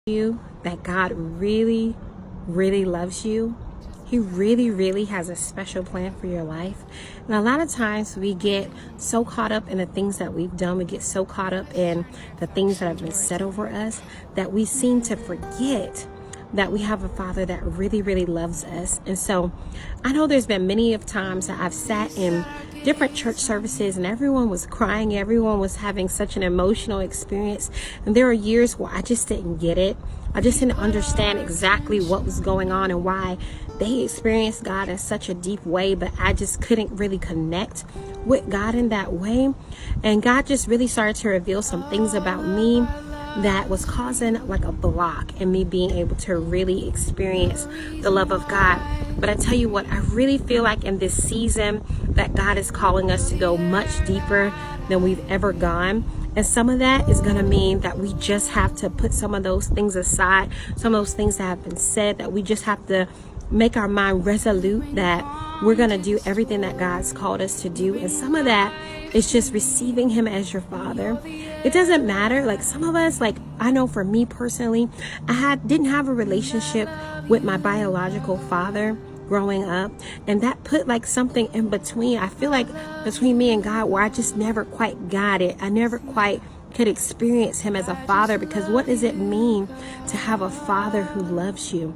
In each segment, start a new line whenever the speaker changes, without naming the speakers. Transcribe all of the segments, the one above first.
you that God really, really loves you. He really, really has a special plan for your life. And a lot of times we get so caught up in the things that we've done. We get so caught up in the things that have been said over us that we seem to forget that we have a Father that really, really loves us. And so I know there's been many of times that I've sat in different church services and everyone was crying. Everyone was having such an emotional experience. And there are years where I just didn't get it. I just didn't understand exactly what was going on and why they experienced God in such a deep way, but I just couldn't really connect with God in that way. And God just really started to reveal some things about me that was causing like a block in me being able to really experience the love of God. But I tell you what, I really feel like in this season that God is calling us to go much deeper than we've ever gone. And some of that is going to mean that we just have to put some of those things aside, some of those things that have been said, that we just have to make our mind resolute that we're going to do everything that God's called us to do. And some of that is just receiving him as your Father. It doesn't matter. Like some of us, like I know for me personally, didn't have a relationship with my biological father growing up, and that put like something in between. I feel like between me and God where I just never quite got it. I never quite could experience him as a father, because what does it mean to have a Father who loves you?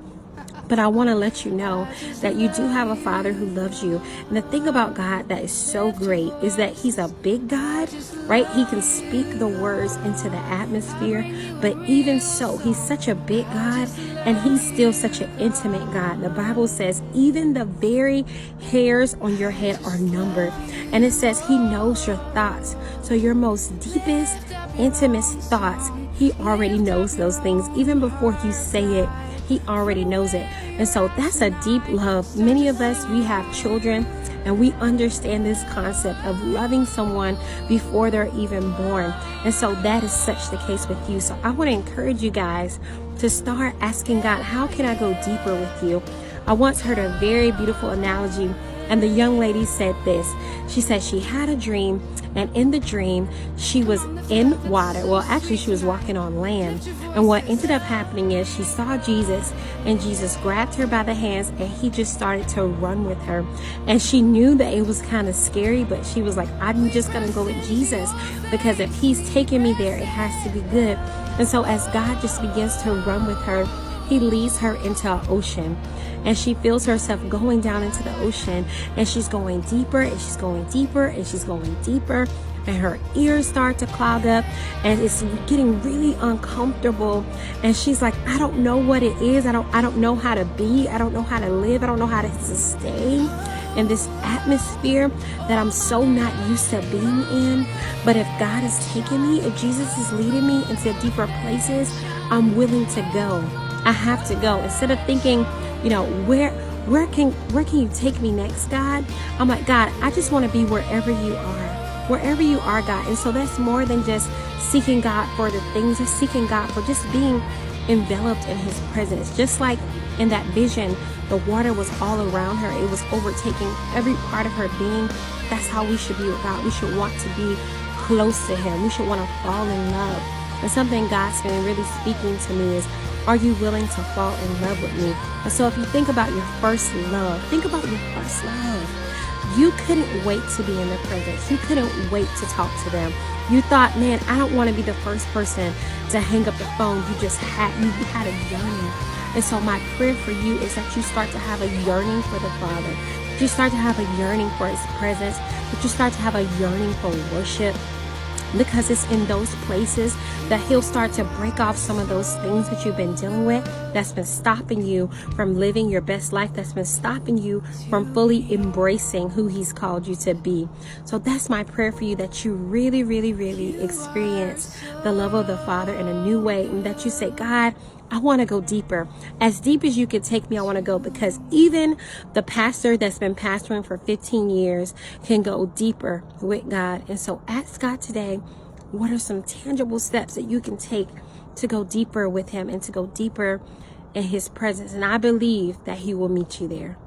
But I want to let you know that you do have a Father who loves you. And the thing about God that is so great is that he's a big God, right? He can speak the words into the atmosphere. But even so, he's such a big God, and he's still such an intimate God. The Bible says even the very hairs on your head are numbered. And it says he knows your thoughts. So your most deepest, intimate thoughts, he already knows those things. Even before you say it, he already knows it. And so that's a deep love. Many of us, we have children, and we understand this concept of loving someone before they're even born. And so that is such the case with you. So I want to encourage you guys to start asking God, how can I go deeper with you? I once heard a very beautiful analogy, and the young lady said this. She said she had a dream, and in the dream, she was in water. Well, actually, she was walking on land. And what ended up happening is she saw Jesus, and Jesus grabbed her by the hands, and he just started to run with her. And she knew that it was kind of scary, but she was like, I'm just going to go with Jesus, because if he's taking me there, it has to be good. And so as God just begins to run with her, he leads her into an ocean, and she feels herself going down into the ocean, and she's going deeper, and she's going deeper, and she's going deeper, and her ears start to clog up, and it's getting really uncomfortable. And she's like, I don't know what it is. I don't know how to be. I don't know how to live. I don't know how to sustain in this atmosphere that I'm so not used to being in. But if God is taking me, if Jesus is leading me into deeper places, I'm willing to go. I have to go. Instead of thinking, you know, where can you take me next, God? I'm like, God, I just want to be wherever you are, God. And so that's more than just seeking God for the things, or seeking God for just being enveloped in his presence. Just like in that vision, the water was all around her. It was overtaking every part of her being. That's how we should be with God. We should want to be close to him. We should want to fall in love. And something God's been really speaking to me is, are you willing to fall in love with me? And so if you think about your first love, think about your first love. You couldn't wait to be in their presence. You couldn't wait to talk to them. You thought, man, I don't want to be the first person to hang up the phone. You had a yearning. And so my prayer for you is that you start to have a yearning for the Father. That you start to have a yearning for his presence. That you start to have a yearning for worship. Because it's in those places that he'll start to break off some of those things that you've been dealing with, that's been stopping you from living your best life, that's been stopping you from fully embracing who he's called you to be. So that's my prayer for you, that you really, really, really experience the love of the Father in a new way, and that you say, God, I want to go deeper. As deep as you can take me, I want to go, because even the pastor that's been pastoring for 15 years can go deeper with God. And so ask God today, what are some tangible steps that you can take to go deeper with him and to go deeper in his presence? And I believe that he will meet you there.